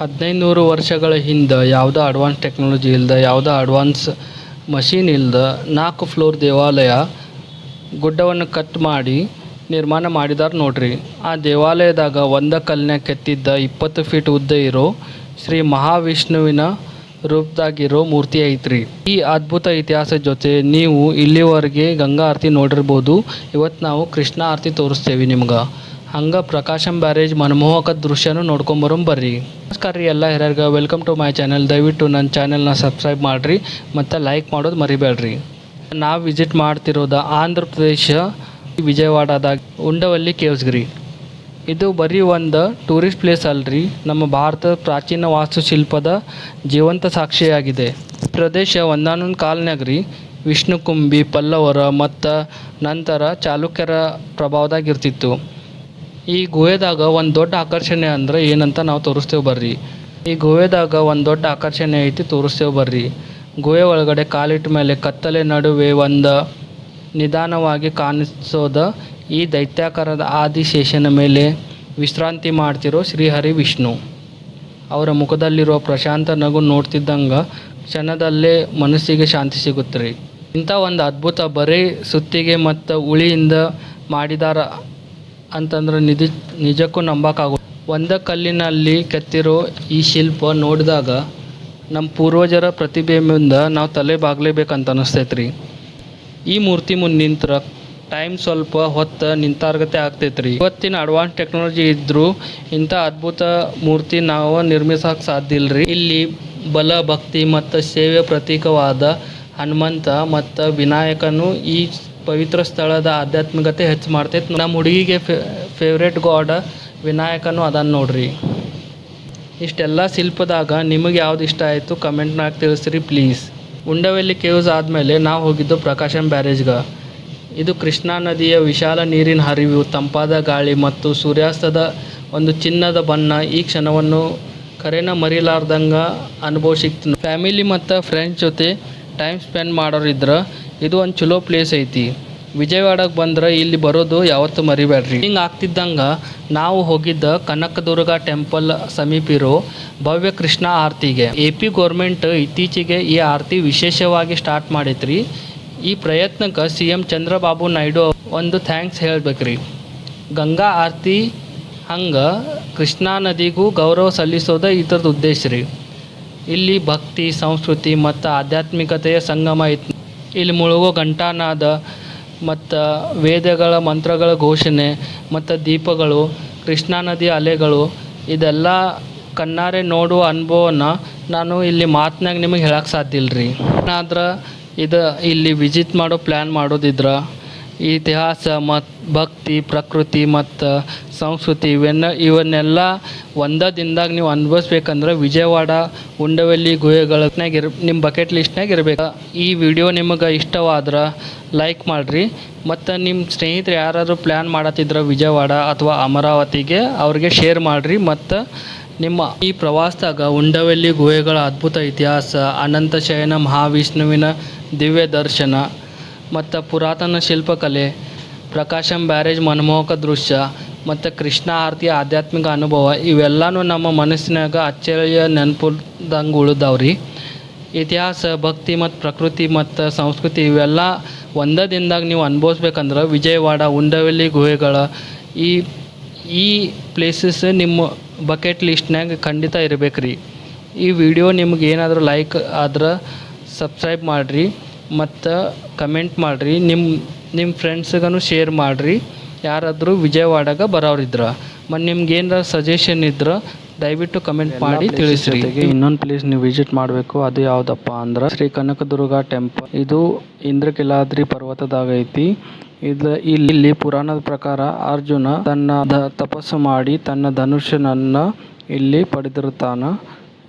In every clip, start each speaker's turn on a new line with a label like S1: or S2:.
S1: 1500 ವರ್ಷಗಳ ಹಿಂದೆ ಯಾವುದೋ ಅಡ್ವಾನ್ಸ್ ಟೆಕ್ನಾಲಜಿ ಇಲ್ಲದ, ಯಾವುದೋ ಅಡ್ವಾನ್ಸ್ ಮಷೀನ್ ಇಲ್ಲದ 4 ಫ್ಲೋರ್ ದೇವಾಲಯ ಗುಡ್ಡವನ್ನು ಕಟ್ ಮಾಡಿ ನಿರ್ಮಾಣ ಮಾಡಿದಾರೆ ನೋಡ್ರಿ. ಆ ದೇವಾಲಯದಾಗ ಒಂದ ಕಲ್ಲಿನ್ಯಾಗ ಕೆತ್ತಿದ್ದ 20 ಫೀಟ್ ಉದ್ದ ಇರೋ ಶ್ರೀ ಮಹಾವಿಷ್ಣುವಿನ ರೂಪದಾಗಿರೋ ಮೂರ್ತಿ ಐತ್ರಿ. ಈ ಅದ್ಭುತ ಇತಿಹಾಸದ ಜೊತೆ ನೀವು ಇಲ್ಲಿವರೆಗೆ ಗಂಗಾ ಆರತಿ ನೋಡಿರ್ಬೋದು. ಇವತ್ತು ನಾವು ಕೃಷ್ಣ ಆರತಿ ತೋರಿಸ್ತೇವೆ ನಿಮ್ಗೆ. ಹಂಗೆ ಪ್ರಕಾಶಂ ಬ್ಯಾರೇಜ್ ಮನಮೋಹಕ ದೃಶ್ಯನೂ ನೋಡ್ಕೊಂಬರೋಣ ಬರ್ರಿ. ನಮಸ್ಕಾರ ರೀ ಎಲ್ಲ ಹಿರಿಯರ್ಗೆ, ವೆಲ್ಕಮ್ ಟು ಮೈ ಚಾನಲ್. ದಯವಿಟ್ಟು ನನ್ನ ಚಾನಲ್ನ ಸಬ್ಸ್ಕ್ರೈಬ್ ಮಾಡಿರಿ ಮತ್ತು ಲೈಕ್ ಮಾಡೋದು ಮರಿಬೇಡ್ರಿ. ನಾವು ವಿಸಿಟ್ ಮಾಡ್ತಿರೋದು ಆಂಧ್ರ ಪ್ರದೇಶ ವಿಜಯವಾಡದಾಗ ಉಂಡವಲ್ಲಿ ಕೇವ್ಸ್ ರೀ. ಇದು ಬರೀ ಒಂದು ಟೂರಿಸ್ಟ್ ಪ್ಲೇಸ್ ಅಲ್ರಿ, ನಮ್ಮ ಭಾರತದ ಪ್ರಾಚೀನ ವಾಸ್ತುಶಿಲ್ಪದ ಜೀವಂತ ಸಾಕ್ಷಿಯಾಗಿದೆ. ಈ ಪ್ರದೇಶ ಒಂದಾನೊಂದು ಕಾಲನ್ಯಾಗ ರೀ ವಿಷ್ಣುಕುಂಬಿ, ಪಲ್ಲವರ ಮತ್ತು ನಂತರ ಚಾಲುಕ್ಯರ ಪ್ರಭಾವದಾಗಿರ್ತಿತ್ತು. ಈ ಗುಹೆದಾಗ ಒಂದು ದೊಡ್ಡ ಆಕರ್ಷಣೆ ಅಂದ್ರೆ ಏನಂತ ನಾವು ತೋರಿಸ್ತೇವೆ ಬರ್ರಿ. ಈ ಗುಹೆದಾಗ ಒಂದು ದೊಡ್ಡ ಆಕರ್ಷಣೆ ಐತಿ, ತೋರಿಸ್ತೇವೆ ಬರ್ರಿ. ಗುಹೆ ಒಳಗಡೆ ಕಾಲಿಟ್ಟ ಮೇಲೆ ಕತ್ತಲೆ ನಡುವೆ ಒಂದು ನಿಧಾನವಾಗಿ ಕಾಣಿಸೋದ ಈ ದೈತ್ಯಾಕಾರದ ಆದಿಶೇಷನ ಮೇಲೆ ವಿಶ್ರಾಂತಿ ಮಾಡ್ತಿರೋ ಶ್ರೀಹರಿ ವಿಷ್ಣು. ಅವರ ಮುಖದಲ್ಲಿರೋ ಪ್ರಶಾಂತ ನಗು ನೋಡ್ತಿದ್ದಂಗೆ ಕ್ಷಣದಲ್ಲೇ ಮನಸ್ಸಿಗೆ ಶಾಂತಿ ಸಿಗುತ್ತೆ ರೀ. ಇಂಥ ಒಂದು ಅದ್ಭುತ ಬರೀ ಸುತ್ತಿಗೆ ಮತ್ತು ಉಳಿಯಿಂದ ಮಾಡಿದಾರ ಅಂತಂದ್ರೆ ನಿಜಕ್ಕೂ ನಂಬಕ್ಕಾಗೋ. ಒಂದೇ ಕಲ್ಲಿನಲ್ಲಿ ಕೆತ್ತಿರೋ ಈ ಶಿಲ್ಪ ನೋಡಿದಾಗ ನಮ್ಮ ಪೂರ್ವಜರ ಪ್ರತಿಭೆ ಮುಂದೆ ನಾವು ತಲೆ ಬಾಗಲೇಬೇಕಂತ ಅನಿಸ್ತೈತೆ ರೀ. ಈ ಮೂರ್ತಿ ಮುಂದೆ ನಿಂತ್ರ ಟೈಮ್ ಸ್ವಲ್ಪ ಹೊತ್ತು ನಿಂತಾರ್ಗತೆ ಆಗ್ತೈತೆ ರೀ. ಇವತ್ತಿನ ಅಡ್ವಾನ್ಸ್ ಟೆಕ್ನಾಲಜಿ ಇದ್ದರೂ ಇಂಥ ಅದ್ಭುತ ಮೂರ್ತಿ ನಾವು ನಿರ್ಮಿಸೋಕೆ ಸಾಧ್ಯ ಇಲ್ಲ ರೀ. ಇಲ್ಲಿ ಬಲ, ಭಕ್ತಿ ಮತ್ತು ಸೇವೆ ಪ್ರತೀಕವಾದ ಹನುಮಂತ ಮತ್ತು ವಿನಾಯಕನು ಈ ಪವಿತ್ರ ಸ್ಥಳದ ಆಧ್ಯಾತ್ಮಿಕತೆ ಹೆಚ್ಚು ಮಾಡ್ತೈತೆ. ನಮ್ಮ ಹುಡುಗಿಗೆ ಫೇವ್ರೇಟ್ ಗಾಡ್ ವಿನಾಯಕನು ಅದಾನ ನೋಡ್ರಿ. ಇಷ್ಟೆಲ್ಲ ಶಿಲ್ಪದಾಗ ನಿಮಗೆ ಯಾವ್ದು ಇಷ್ಟ ಆಯಿತು ಕಮೆಂಟ್ನಾಗ ತಿಳಿಸ್ರಿ ಪ್ಲೀಸ್. ಉಂಡವಲ್ಲಿ ಕೇವ್ಸ್ ಆದಮೇಲೆ ನಾವು ಹೋಗಿದ್ದು ಪ್ರಕಾಶಂ ಬ್ಯಾರೇಜ್ಗೆ. ಇದು ಕೃಷ್ಣಾ ನದಿಯ ವಿಶಾಲ ನೀರಿನ ಹರಿವು, ತಂಪಾದ ಗಾಳಿ ಮತ್ತು ಸೂರ್ಯಾಸ್ತದ ಒಂದು ಚಿನ್ನದ ಬಣ್ಣ ಈ ಕ್ಷಣವನ್ನು ಕರೆನ ಮರಿಲಾರ್ದಂಗೆ ಅನುಭವ ಸಿಕ್ತು. ಫ್ಯಾಮಿಲಿ ಮತ್ತು ಫ್ರೆಂಡ್ಸ್ ಜೊತೆ ಟೈಮ್ ಸ್ಪೆಂಡ್ ಮಾಡೋರಿದ್ರೆ ಇದು ಒಂದು ಚಲೋ ಪ್ಲೇಸ್ ಐತಿ. ವಿಜಯವಾಡಕ್ಕೆ ಬಂದ್ರೆ ಇಲ್ಲಿ ಬರೋದು ಯಾವತ್ತೂ ಮರಿಬೇಡ್ರಿ. ಹಿಂಗೆ ಆಗ್ತಿದ್ದಂಗೆ ನಾವು ಹೋಗಿದ್ದ ಕನಕದುರ್ಗ ಟೆಂಪಲ್ ಸಮೀಪ ಇರೋ ಭವ್ಯ ಕೃಷ್ಣ ಆರತಿಗೆ. AP ಗೌರ್ಮೆಂಟ್ ಇತ್ತೀಚೆಗೆ ಈ ಆರತಿ ವಿಶೇಷವಾಗಿ ಸ್ಟಾರ್ಟ್ ಮಾಡೈತ್ರಿ. ಈ ಪ್ರಯತ್ನಕ್ಕೆ CM ಚಂದ್ರಬಾಬು ನಾಯ್ಡು ಒಂದು ಥ್ಯಾಂಕ್ಸ್ ಹೇಳ್ಬೇಕ್ರಿ. ಗಂಗಾ ಆರತಿ ಹಂಗೆ ಕೃಷ್ಣಾ ನದಿಗೂ ಗೌರವ ಸಲ್ಲಿಸೋದು ಇದ್ರದ್ದು ಉದ್ದೇಶ ರೀ. ಇಲ್ಲಿ ಭಕ್ತಿ, ಸಂಸ್ಕೃತಿ ಮತ್ತು ಆಧ್ಯಾತ್ಮಿಕತೆಯ ಸಂಗಮ ಐತಿ. ಇಲ್ಲಿ ಮುಳುಗೋ ಘಂಟಾನಾದ ಮತ್ತು ವೇದಗಳ ಮಂತ್ರಗಳ ಘೋಷಣೆ ಮತ್ತು ದೀಪಗಳು, ಕೃಷ್ಣಾ ನದಿ ಅಲೆಗಳು ಇದೆಲ್ಲ ಕಣ್ಣಾರೆ ನೋಡುವ ಅನುಭವನ ನಾನು ಇಲ್ಲಿ ಮಾತಿನಾಗ ನಿಮಗೆ ಹೇಳಕ್ಕೆ ಸಾಧ್ಯ ಇಲ್ಲ ರೀ. ಏನಾದ್ರೆ ಇದು ಇಲ್ಲಿ ವಿಸಿಟ್ ಮಾಡೋ ಪ್ಲ್ಯಾನ್ ಮಾಡೋದಿದ್ರೆ ಇತಿಹಾಸ ಮತ್ತು ಭಕ್ತಿ, ಪ್ರಕೃತಿ ಮತ್ತು ಸಂಸ್ಕೃತಿ ಇವನ್ನೆಲ್ಲ ಒಂದೇ ದಿನದಾಗ ನೀವು ಅನುಭವಿಸ್ಬೇಕಂದ್ರೆ ವಿಜಯವಾಡ ಉಂಡವಲ್ಲಿ ಗುಹೆಗಳಾಗ ನಿಮ್ಮ ಬಕೆಟ್ ಲಿಸ್ಟ್ನಾಗ ಇರಬೇಕು. ಈ ವಿಡಿಯೋ ನಿಮಗೆ ಇಷ್ಟವಾದ್ರೆ ಲೈಕ್ ಮಾಡಿರಿ ಮತ್ತು ನಿಮ್ಮ ಸ್ನೇಹಿತರು ಯಾರಾದರೂ ಪ್ಲ್ಯಾನ್ ಮಾಡತ್ತಿದ್ರೆ ವಿಜಯವಾಡ ಅಥವಾ ಅಮರಾವತಿಗೆ ಅವ್ರಿಗೆ ಶೇರ್ ಮಾಡಿರಿ. ಮತ್ತು ನಿಮ್ಮ ಈ ಪ್ರವಾಸದಾಗ ಉಂಡವಲ್ಲಿ ಗುಹೆಗಳ ಅದ್ಭುತ ಇತಿಹಾಸ, ಅನಂತ ಶಯನ ಮಹಾವಿಷ್ಣುವಿನ ದಿವ್ಯ ದರ್ಶನ ಮತ್ತು ಪುರಾತನ ಶಿಲ್ಪಕಲೆ, ಪ್ರಕಾಶಂ ಬ್ಯಾರೇಜ್ ಮನಮೋಹಕ ದೃಶ್ಯ ಮತ್ತು ಕೃಷ್ಣ ಆರತಿಯ ಆಧ್ಯಾತ್ಮಿಕ ಅನುಭವ ಇವೆಲ್ಲನೂ ನಮ್ಮ ಮನಸ್ಸಿನಾಗ ಅಚ್ಚರಿಯ ನೆನಪುದಂಗೆ ಉಳಿದಾವ್ರಿ. ಇತಿಹಾಸ, ಭಕ್ತಿ ಮತ್ತು ಪ್ರಕೃತಿ ಮತ್ತು ಸಂಸ್ಕೃತಿ ಇವೆಲ್ಲ ಒಂದೇ ದಿನದಾಗ ನೀವು ಅನುಭವಿಸ್ಬೇಕಂದ್ರೆ ವಿಜಯವಾಡ ಉಂಡವಲ್ಲಿ ಗುಹೆಗಳ ಈ ಪ್ಲೇಸಸ್ ನಿಮ್ಮ ಬಕೆಟ್ ಲಿಸ್ಟ್ನಾಗ ಖಂಡಿತ ಇರಬೇಕು ರೀ. ಈ ವಿಡಿಯೋ ನಿಮ್ಗೆ ಏನಾದರೂ ಲೈಕ್ ಆದ್ರೆ ಸಬ್ಸ್ಕ್ರೈಬ್ ಮಾಡಿರಿ ಮತ್ತು ಕಮೆಂಟ್ ಮಾಡಿರಿ. ನಿಮ್ಮ ಫ್ರೆಂಡ್ಸ್ಗೂ ಶೇರ್ ಮಾಡಿರಿ ಯಾರಾದರೂ ವಿಜಯವಾಡಗೆ ಬರೋರಿದ್ರೆ. ಮತ್ತು ನಿಮ್ಗೆ ಏನಾರ ಸಜೆಷನ್ ಇದ್ರೆ ದಯವಿಟ್ಟು ಕಮೆಂಟ್ ಮಾಡಿ ತಿಳಿಸ್ರಿ. ಇನ್ನೊಂದು ಪ್ಲೇಸ್ ನೀವು ವಿಸಿಟ್ ಮಾಡಬೇಕು, ಅದು ಯಾವುದಪ್ಪ ಅಂದ್ರೆ ಶ್ರೀ ಕನಕದುರ್ಗ ಟೆಂಪಲ್. ಇದು ಇಂದ್ರಕಿಲಾದ್ರಿ ಪರ್ವತದಾಗ ಐತಿ. ಇಲ್ಲಿ ಪುರಾಣದ ಪ್ರಕಾರ ಅರ್ಜುನ ತನ್ನ ತಪಸ್ಸು ಮಾಡಿ ತನ್ನ ಧನುಷ್ಯನನ್ನು ಇಲ್ಲಿ ಪಡೆದಿರ್ತಾನ.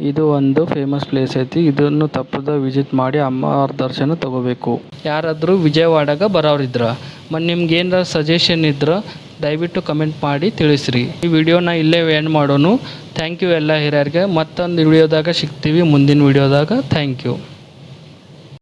S1: ಇದು ಒಂದು ಫೇಮಸ್ ಪ್ಲೇಸ್ ಐತಿ. ಇದನ್ನು ತಪ್ಪದ ವಿಸಿಟ್ ಮಾಡಿ ಅಮ್ಮವ್ರ ದರ್ಶನ ತಗೋಬೇಕು ಯಾರಾದರೂ ವಿಜಯವಾಡಗೆ ಬರೋರಿದ್ರೆ. ಮತ್ತು ನಿಮ್ಗೆ ಏನಾರ ಸಜೆಷನ್ ಇದ್ರೆ ದಯವಿಟ್ಟು ಕಮೆಂಟ್ ಮಾಡಿ ತಿಳಿಸ್ರಿ. ಈ ವಿಡಿಯೋನ ಇಲ್ಲೇ ಎಂಡ್ ಮಾಡೋನು. ಥ್ಯಾಂಕ್ ಯು ಎಲ್ಲ ಹಿರಿಯರಿಗೆ. ಮತ್ತೊಂದು ವಿಡಿಯೋದಾಗ ಸಿಗ್ತೀವಿ ಮುಂದಿನ ವಿಡಿಯೋದಾಗ. Thank you.